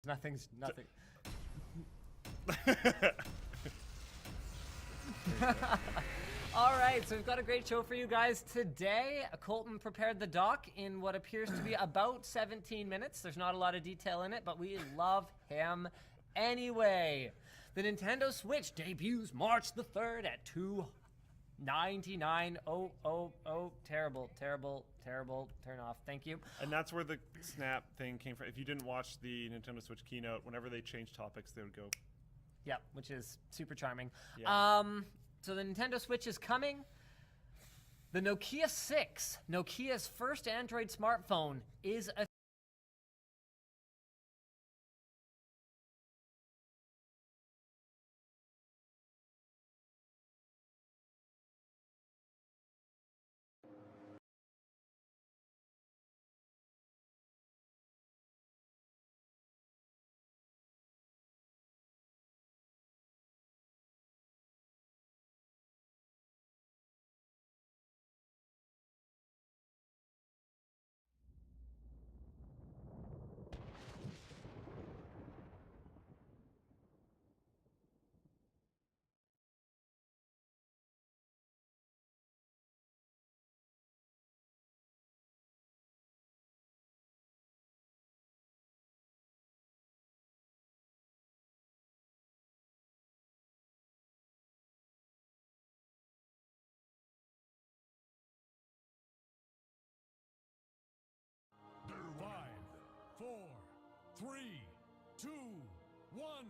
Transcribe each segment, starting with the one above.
Nothing's nothing. All right, so we've got a great show for you guys today. Colton prepared the doc in what appears to be about 17 minutes. There's not a lot of detail in it, but we love him anyway. The Nintendo Switch debuts March the 3rd at $299. Oh, terrible. Turn off. Thank you. And that's where the snap thing came from. If you didn't watch the Nintendo Switch keynote, whenever they change topics, they would go. Yeah, which is super charming. Yeah. So the Nintendo Switch is coming. The Nokia 6, Nokia's first Android smartphone, is a Three, two, one.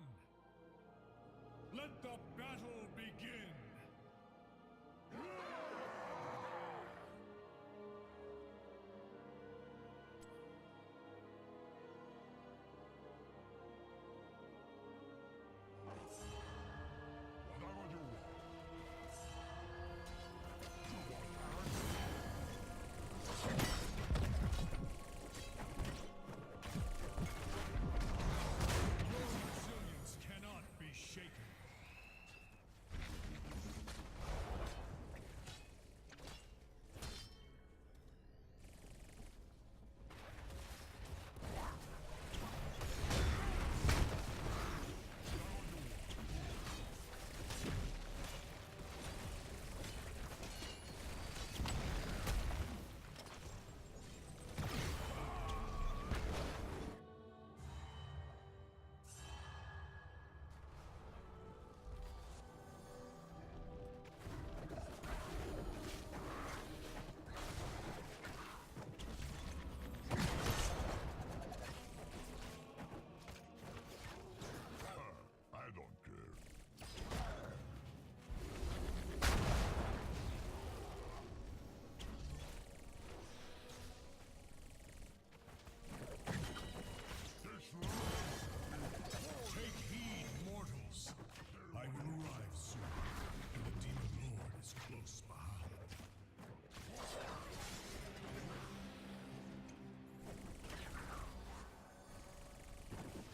Let the battle begin.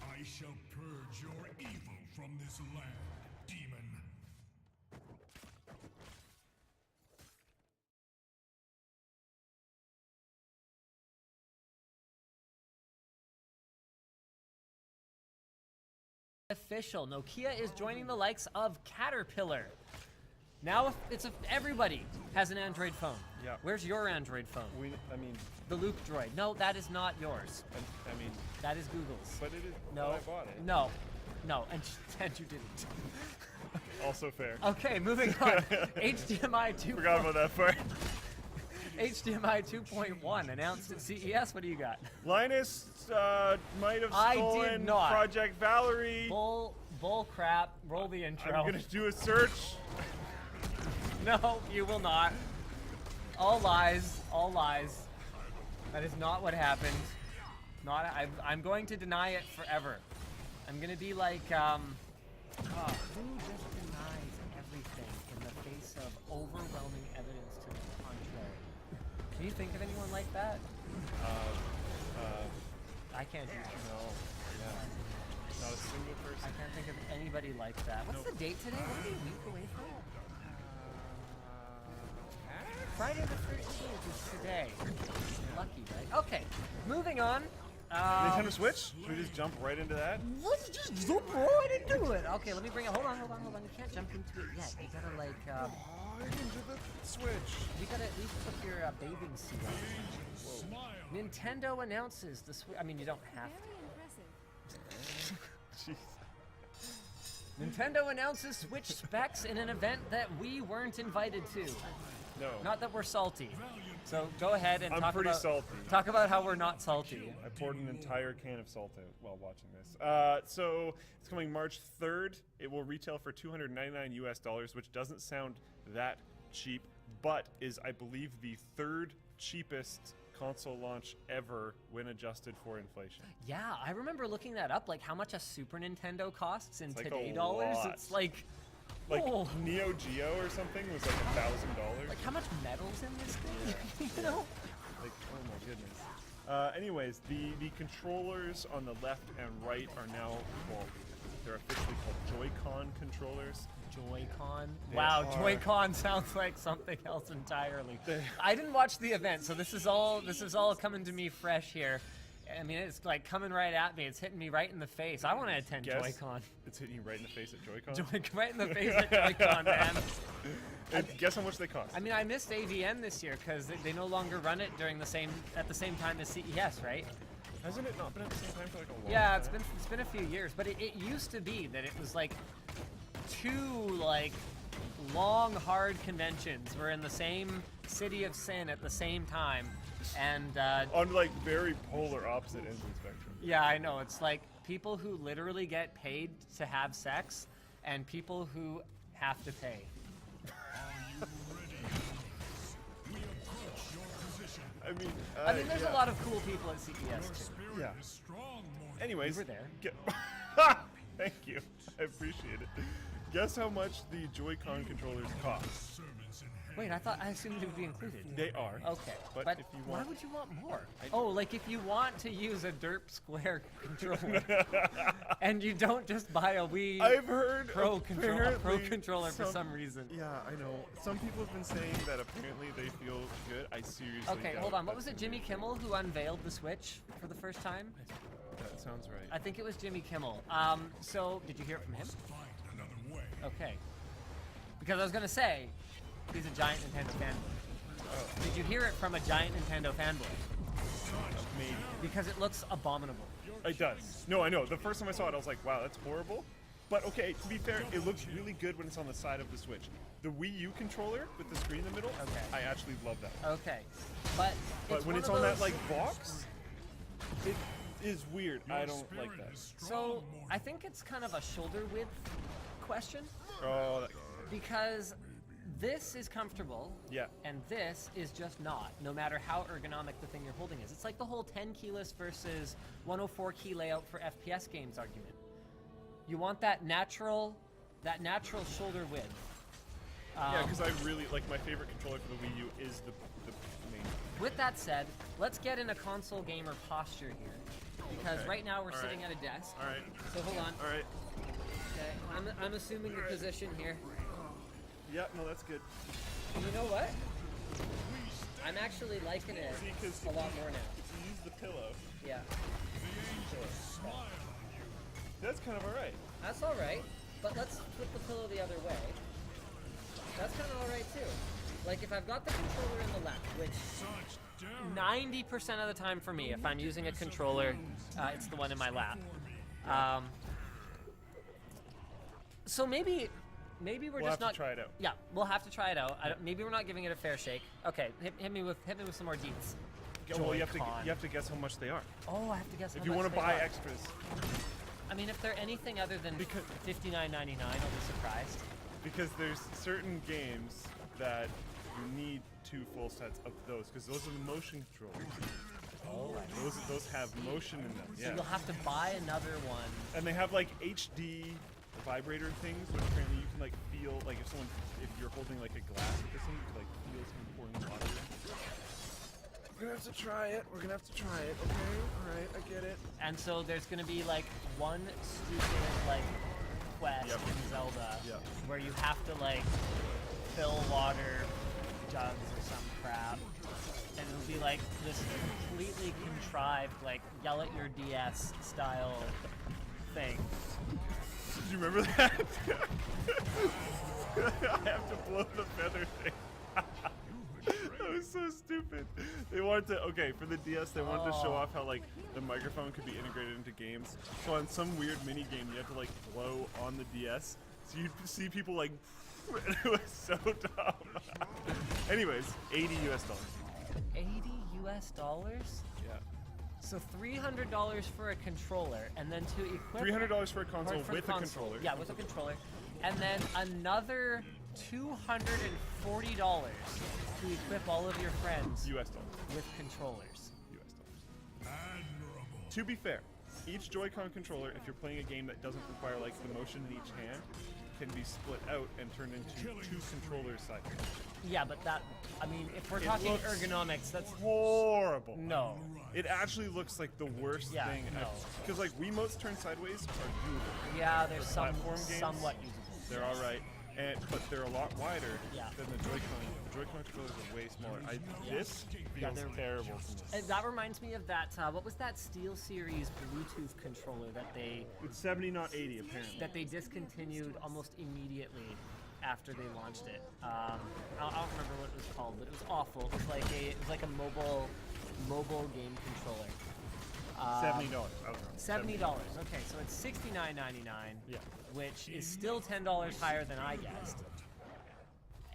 I shall purge your evil from this land, demon. Official. Nokia is joining the likes of Caterpillar. Now everybody has an Android phone. Yeah. Where's your Android phone? The Loop Droid. No, that is not yours. I mean, that is Google's. but it is. No, I bought it. No, and you didn't. Also fair. Okay, moving on. HDMI 2. Forgot about that part. HDMI 2.1 announced at CES. What do you got? Linus might have I stolen did not. Project Valerie. Bull crap. Roll the intro. I'm gonna do a search. No, you will not. All lies. All lies. That is not what happened. I'm going to deny it forever. I'm gonna be like, who just denies everything in the face of overwhelming evidence to the contrary? Can you think of anyone like that? I can't do that. No. Yeah. Not a single person. I can't think of anybody like that. What's the date today? What are we a week away from? Friday the 13th is today. Lucky, right? Okay, moving on. Nintendo Switch? Should we just jump right into that? Let's just zoom right into it. Okay, let me bring it. Hold on. You can't jump into it yet. You gotta like. Right into the Switch. You gotta at least put your bathing suit on. Smile. Nintendo announces the Switch. I mean, you don't have to. Jeez. Nintendo announces Switch specs in an event that we weren't invited to. No. Not that we're salty. So go ahead and I'm talk pretty about salty. talk about how we're not salty. I poured an entire can of salt out while watching this. So it's coming March 3rd. It will retail for $299 US, which doesn't sound that cheap, but is, I believe, the third cheapest console launch ever when adjusted for inflation. Yeah, I remember looking that up, like how much a Super Nintendo costs in It's like today a dollars. lot. It's like, Like oh, Neo Geo or something was like $1,000. like how much metal's in this thing? You know? Like, oh my goodness. Anyways, the controllers on the left and right are now, well, they're officially called Joy-Con controllers. Joy-Con. They Wow, are- Joy-Con sounds like something else entirely. I didn't watch the event, so this is all coming to me fresh here. I mean, it's like coming right at me. It's hitting me right in the face. I want to attend Guess Joy-Con. it's hitting you right in the face at Joy-Con. Right in the face at Joy-Con, man. And guess how much they cost? I mean, I missed AVN this year because they no longer run it at the same time as CES, right? Hasn't it not been at the same time for like a long Yeah, time? it's been a few years, but it used to be that it was like two like long hard conventions were in the same city of sin at the same time, and On like very polar opposite ends of the spectrum. yeah, I know, it's like people who literally get paid to have sex and people who have to pay. We approach your position. I I mean, there's yeah. a lot of cool people at CES Your too. spirit Yeah. is strong, Morty. Anyways, We were there. Thank you. I appreciate it. Guess how much the Joy-Con controllers cost? Servants in hand. Wait, I assumed it would be included. They are. Okay, But, but if you why want, would you want more? Oh, like if you want to use a derp square controller, and you don't just buy a Wii I've heard Pro apparently controller for some reason. Yeah, I know. Some people have been saying that apparently they feel good. I seriously. Okay, doubt hold on. What was that's it, Jimmy Kimmel who unveiled the Switch for the first time? That sounds right. I think it was Jimmy Kimmel. So did you hear it from him? Find another way. Okay. Because I was gonna say, he's a giant Nintendo fanboy. Did you hear it from a giant Nintendo fanboy? Maybe. Because it looks abominable. It does. No, I know. The first time I saw it, I was like, wow, that's horrible. But okay, to be fair, it looks really good when it's on the side of the Switch. The Wii U controller with the screen in the middle, Okay. I actually love that. Okay, but But when one it's of on that those- like box, it is weird. I Your don't spirit like that. is strong, So Morty. I think it's kind of a shoulder width question Oh, that, because this is comfortable yeah. and this is just not, no matter how ergonomic the thing you're holding is. It's like the whole 10 keyless versus 104 key layout for FPS games argument. You want that natural shoulder width. Yeah, because I really like my favorite controller for the Wii U is the main. With that said, let's get in a console gamer posture here, because Okay. right now we're All sitting right. at a desk. All right. So hold on. All right. Okay, I'm assuming the position here. Yeah. No, that's good. And you know what? I'm actually liking it See, because a lot more now. if you use the pillow, Yeah, Smile on you. that's kind of all right. that's all right. But let's flip the pillow the other way. That's kind of all right too. Like if I've got the controller in the left, which Such daring. 90% of the time for me, if I'm using a controller, it's the one in my lap. So maybe we're We'll just have not. to try it out. Yeah, we'll have to try it out. Maybe we're not giving it a fair shake. Okay, hit me with some more deets. Well, you Joy-Con. have to guess how much they are. Oh, I have to guess. If how you much want to they buy are. extras, I mean, if they're anything other than Because- $59.99, I'll be surprised. because there's certain games that you need 2 full sets of those, because those are the motion controllers. Oh, Those have motion in them. so Yeah. you'll have to buy another one. And they have like HD vibrator things, which apparently you can like feel like if you're holding like a glass with this thing, you can like feel someone pouring water in. We're gonna have to try it. We're gonna have to try it. Okay. All right. I get it. And so there's gonna be like one stupid like quest Yep. in Zelda Yep. where you have to like fill water jugs or some crap. and it'll be like this completely contrived, like yell at your DS style thing. Did you remember that? I have to blow the feather thing. That was so stupid. They wanted to, okay, for the DS, they wanted to show off how like the microphone could be integrated into games. So on some weird mini game, you have to like blow on the DS. So you'd see people like, it was so dumb. Anyways, $80 US. $80 US? Yeah. So $300 for a controller, and then to equip $300 for a console for with the a console. controller. Yeah, with a controller, and then another $240 to equip all of your friends US dollars. with controllers. US dollars. Admirable. To be fair, each Joy-Con controller, if you're playing a game that doesn't require like the motion in each hand, can be split out and turned into 2 controllers side. Yeah, but that, I mean, if we're It talking looks ergonomics, that's horrible. no. It actually looks like the worst Yeah, thing no. ever. Because like Wiimotes turned sideways are doable. Yeah, there's some platform games, somewhat usable. They're all right, but they're a lot wider Yeah. than the Joy-Con. The Joy-Con controllers are way smaller. This Yeah, feels they're- terrible to me. And that reminds me of that. What was that Steel Series Bluetooth controller that they It's 70, not 80, apparently. discontinued almost immediately after they launched it? I don't remember what it was called, but it was awful. It was like a mobile game controller. $70. I was wrong. $70. Okay, so it's $69.99. Yeah. Which is still $10 higher than I guessed.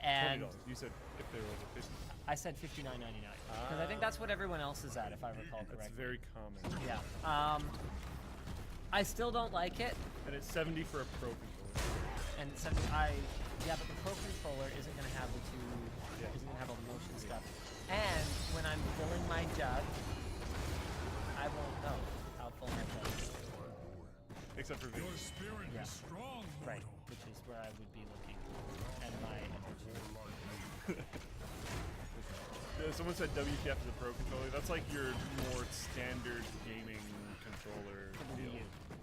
And $20. You said if they were over 50. I said $59.99 because I think that's what everyone else is at, if I recall That's correctly. very common. Yeah. I still don't like it, And it's 70 for a Pro controller. and yeah, but the Pro controller isn't going to have the isn't going to have all the motion stuff. And when I'm filling my jug, I won't know how full my jug is. Except for Your video. spirit Yeah. is strong, Right, mortal. which is where I would be looking, and my attention. Someone said WTF is a Pro controller. That's like your more standard gaming controller. For the Wii deal. U.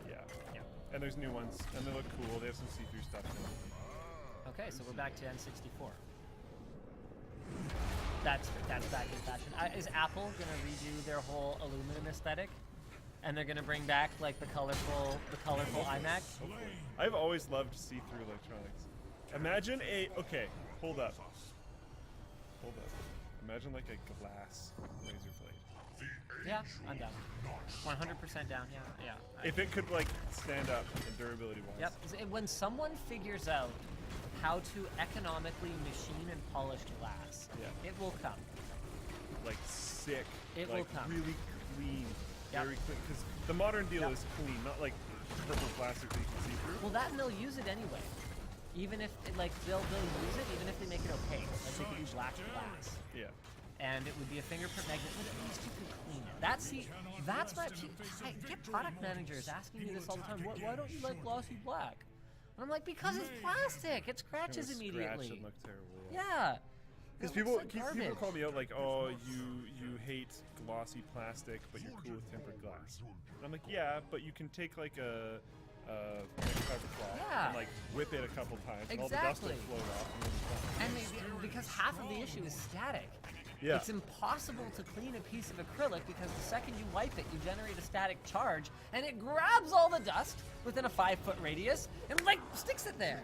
Yeah. Yeah. And there's new ones, and they look cool. They have some see-through stuff in them. Okay, so we're back to N64. That's back in fashion. Is Apple gonna redo their whole aluminum aesthetic, and they're gonna bring back like the colorful iMac? I've always loved see-through electronics. Imagine okay, hold up. Imagine like a glass razor blade. Yeah, I'm down. 100% down. Yeah. If it could like stand up and durability wise. Yep. When someone figures out how to economically machine and polish glass, Yeah. it will come. Like sick. It like will come. really clean. Yep. Very clean. Because the modern deal Yep. is clean, not like purple plastic that you can see through. Well, that and they'll use it anyway. Even if they'll use it, even if they make it opaque, like they could do black glass. Yeah. And it would be a fingerprint magnet, but at least you can clean it. That's my. I get product managers asking me this all the time. Why don't you like glossy black? And I'm like, because it's plastic. It scratches Kinda immediately. Scratch and look terrible. Yeah. Because It looks people, like people garbage. call me out like, oh, you hate glossy plastic, but you're cool with tempered glass. And I'm like, yeah, but you can take like a microfiber cloth Yeah. and like whip it a couple times, and all the dust will Exactly. float off. And then it's done. And because half of the issue is static. Yeah. It's impossible to clean a piece of acrylic because the second you wipe it, you generate a static charge, and it grabs all the dust within a 5-foot radius and like sticks it there.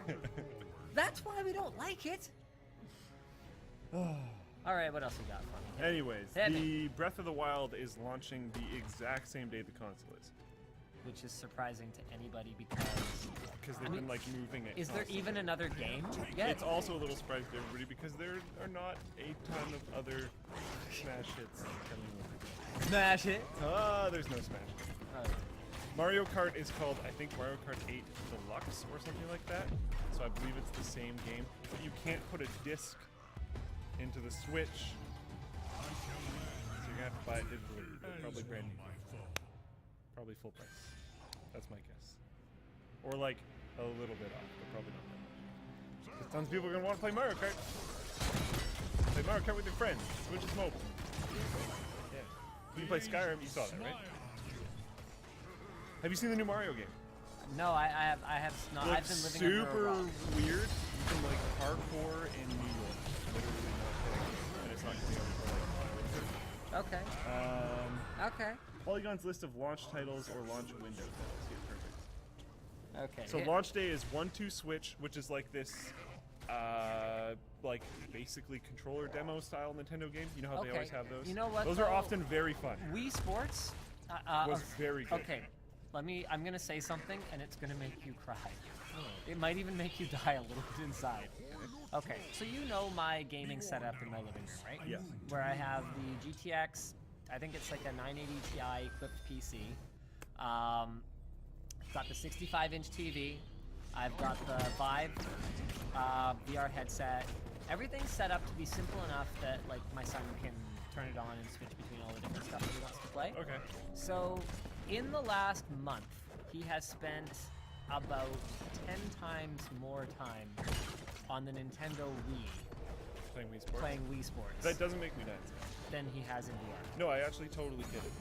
That's why we don't like it. All right, what else you got for me? Anyways, Hit the me. Breath of the Wild is launching the exact same day the console is. Which is surprising to anybody because Because they've been like moving it. is there constantly. even another game yet? It's also a little surprising to everybody because there are not a ton of other Smash hits coming. Smash it. There's no Smash. Oh, Mario Kart is called, I think, Mario Kart 8 Deluxe or something like that. So I believe it's the same game, but you can't put a disc into the Switch. So you're gonna have to buy it digitally. They're probably brand new. Probably full price. That's my guess. Or like a little bit off, but probably not that much. Because tons of people are gonna want to play Mario Kart. Play Mario Kart with your friends. Switch is mobile. Yeah. You can play Skyrim. You saw that, right? Have you seen the new Mario game? no, I have not. I've been living under a super rock. weird. You can like parkour in New York. Literally not kidding. And it's not coming out until like Okay. Okay. Polygon's list of launch titles or launch window titles. Here, perfect. Okay. So launch day is 1-2 Switch, which is like this, like basically controller demo style Nintendo game. You know how they always have those? You know what? Those are often very fun. Wii Sports Was very good. Okay, I'm gonna say something, and it's gonna make you cry. It might even make you die a little bit inside. Okay, so you know my gaming setup in my living room, right? Yes. Where I have the GTX, I think it's like a 980 Ti equipped PC. Got the 65-inch TV. I've got the Vive VR headset. Everything's set up to be simple enough that like my son can turn it on and switch between all the different stuff that he wants to play. Okay. So in the last month, he has spent about 10 times more time on the Nintendo Wii Playing Wii Sports. playing Wii Sports That doesn't make me nuts. than he has in VR. No, I actually totally get it.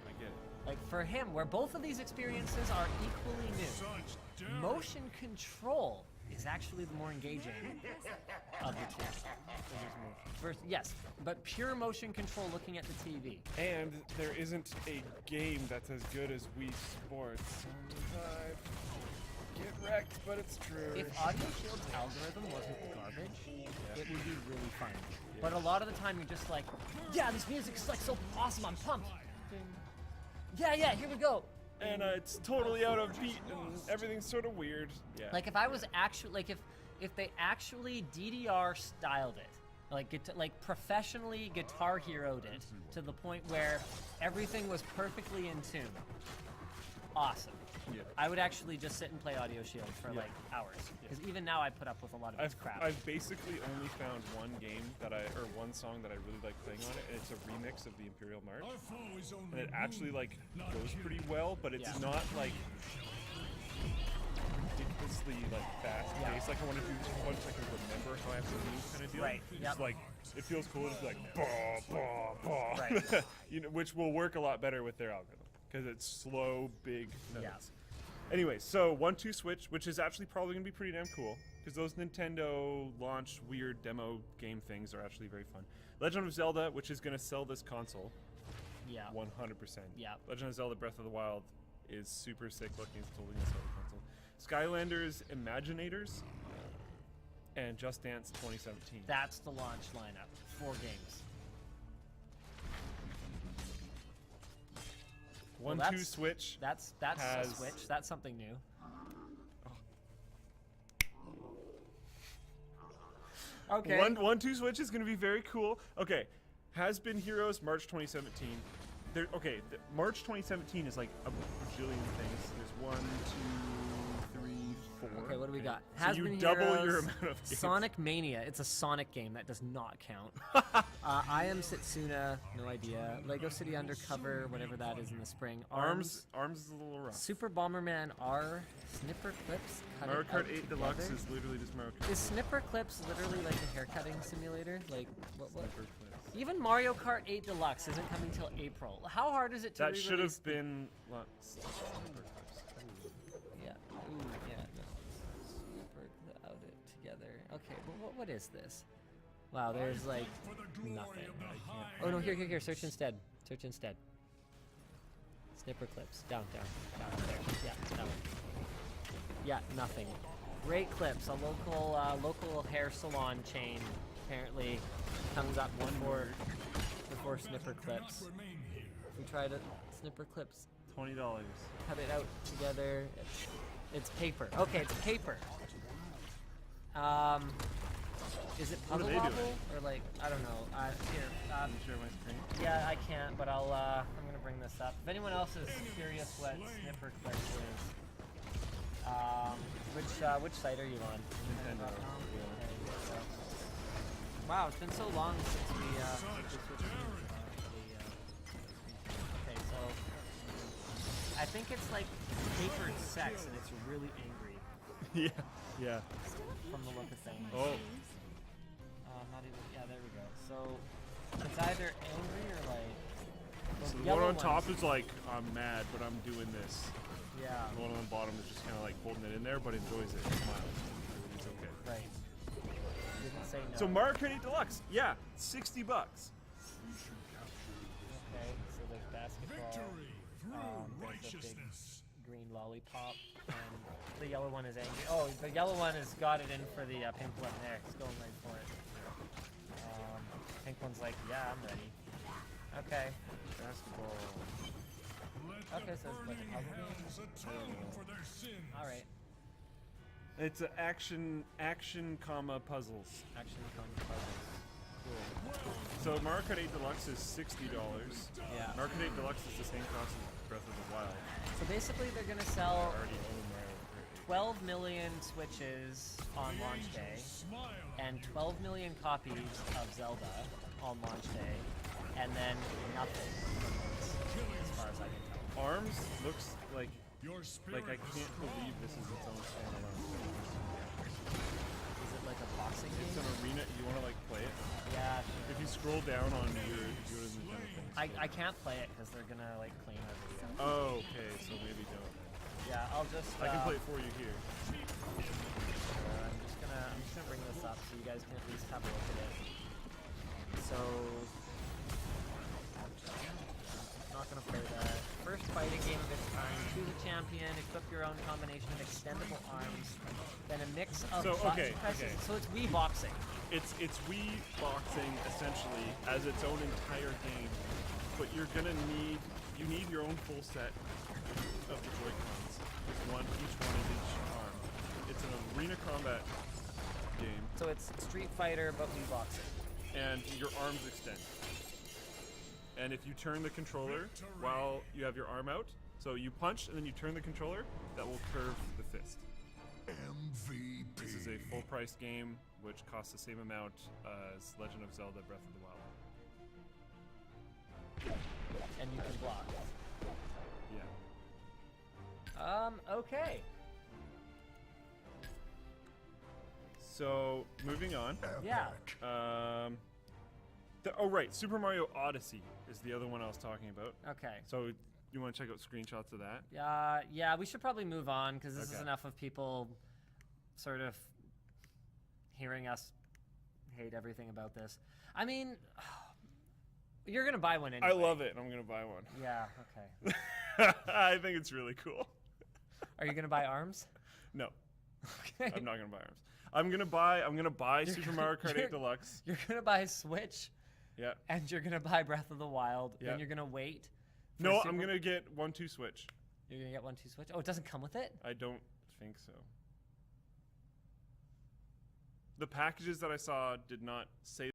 I get it. Like for him, where both of these experiences are equally new, Such daring. motion control is actually the more engaging of the two. Yes, but pure motion control looking at the TV. And there isn't a game that's as good as Wii Sports. Get wrecked, but it's true. If Audio Shield's algorithm wasn't garbage, it would be really fun. But a lot of the time you're just like, yeah, this music's like so awesome, I'm pumped. Yeah, here we go. And it's totally out of beat, and everything's sort of weird. Yeah. Like if I was actually, like if they actually DDR styled it, like professionally Guitar Hero'd it to the point where everything was perfectly in tune. Awesome. Yeah. I would actually just sit and play Audio Shield for like hours. Because even now I put up with a lot of its crap. I've basically only found one game or one song that I really like playing on it, and it's a remix of the Imperial March. Our foe is only And it actually like not goes here. pretty well, but it's Yeah. not like ridiculously like fast paced. Like I want to do too much, I can remember how I have to move kind of deal. Right, It's yep. like it feels cool to be like bah bah bah. Right. You know, which will work a lot better with their algorithm because it's slow, big notes. Yeah. Anyway, so 1-2 Switch, which is actually probably gonna be pretty damn cool because those Nintendo launch weird demo game things are actually very fun. Legend of Zelda, which is gonna sell this console. Yeah. 100%. Yeah. Legend of Zelda Breath of the Wild is super sick looking. It's totally gonna sell the console. Skylanders Imaginators and Just Dance 2017. That's the launch lineup. 4 games. 1-2 that's- Switch. That's Has- a Switch. That's something new. Okay. 1-2 Switch is gonna be very cool. Okay, Has Been Heroes March 2017. March 2017 is like a bajillion things. There's 1, 2, 3, 4. Okay, what do we got? So Has you Been double Heroes, your amount of games. Sonic Mania. It's a Sonic game. That does not count. I Am Setsuna. No idea. Lego City Undercover. Whatever that is in the spring. Arms is a little rough. Super Bomberman R. Snipper Clips. Cut Mario it Kart out 8 Deluxe together. is literally just Mario Kart. Is Snipper Clips literally like a haircutting simulator? Like what? Snipper Clips. Even Mario Kart 8 Deluxe isn't coming till April. How hard is it to That should re-release have been. Snipper Clips. Yeah. Ooh, yeah. No. Snipper out it together. Okay, but what is this? Wow, there's like For the glory nothing. of the high Oh no, here. Search instead. Search instead. Snipper Clips. Down. There. Yeah, that one. Yeah, nothing. Great Clips, a local hair salon chain, apparently comes up before Snipper Clips. remain here. We tried it. Snipper Clips. $20. Cut it out together. It's paper. Okay, it's paper. Is it What are puzzle they bobble doing? or like I don't know. Here. Can you share my screen? Yeah, I can't, but I'm gonna bring this up. If anyone else is curious what Snipper Clips is, which site are you on? Nintendo. Okay, so. Wow, it's been so long since we switched okay, so I think it's like papered sex and it's really angry Yeah. from the look of things. Oh. Not even. Yeah, there we go. So it's either angry or like. So the yellow one on top ones. is like, I'm mad, but I'm doing this. Yeah. The one on the bottom is just kind of like holding it in there, but enjoys it. Smiles. Everything's okay. Right. Didn't say no. So Mario Kart 8 Deluxe, yeah, $60. Okay, so there's basketball. Victory through There's a big righteousness. green lollipop, and the yellow one is angry. Oh, the yellow one has got it in for the pink one there. It's going right for it. Pink one's like, yeah, I'm ready. Okay. Basketball. Let Okay, the so it's like a burning puzzle game? hells atone for their sins. All right. It's an action, comma puzzles. Action comes puzzles. Cool. So Mario Kart 8 Deluxe is $60. Yeah. Mario Kart 8 Deluxe is the same cost as Breath of the Wild. So basically, they're gonna I sell already own Mario Kart 8. 12 million Switches on launch day, Smile and 12 million copies of Zelda on launch day, and then nothing from this, as far as I can tell. ARMS looks like your spirit I can't believe this is its own standalone. Is it like a boxing It's game? an arena. You want to like play it? Yeah. If you scroll down on your Nintendo thing. I can't play it because they're gonna like clean our video. Oh, okay. So maybe don't. Yeah, I'll just. I can play it for you here. I'm just gonna bring this up so you guys can at least have a look at it. So, I'm not gonna play that. First fighting game of its kind. Choose a champion. Equip your own combination of extendable arms. Then a mix of So, button okay, presses. okay. So it's Wii boxing. It's Wii boxing essentially as its own entire game, but you need your own full set of the Joy-Cons. Each one in each arm. It's an arena combat game, So it's Street Fighter but Wii boxing. and your arms extend. And if you turn the controller while you have your arm out, so you punch and then you turn the controller, that will curve the fist. MVP. This is a full-price game, which costs the same amount as Legend of Zelda: Breath of the Wild. And you can block. Yeah. Okay. So moving on. Yeah. Right, Super Mario Odyssey is the other one I was talking about. Okay. So you want to check out screenshots of that? Yeah, we should probably move on because this is Okay. enough of people sort of hearing us hate everything about this. I mean, you're gonna buy one anyway. I love it. I'm gonna buy one. Yeah. Okay. I think it's really cool. Are you gonna buy arms? No, Okay. I'm not gonna buy arms. I'm gonna buy Super Mario Kart 8 Deluxe. You're gonna buy a Switch, Yeah. and you're gonna buy Breath of the Wild, Yeah. and you're gonna wait. for No, Super- I'm gonna get 1-2 Switch. You're gonna get 1-2 Switch. Oh, it doesn't come with it. I don't think so. The packages that I saw did not say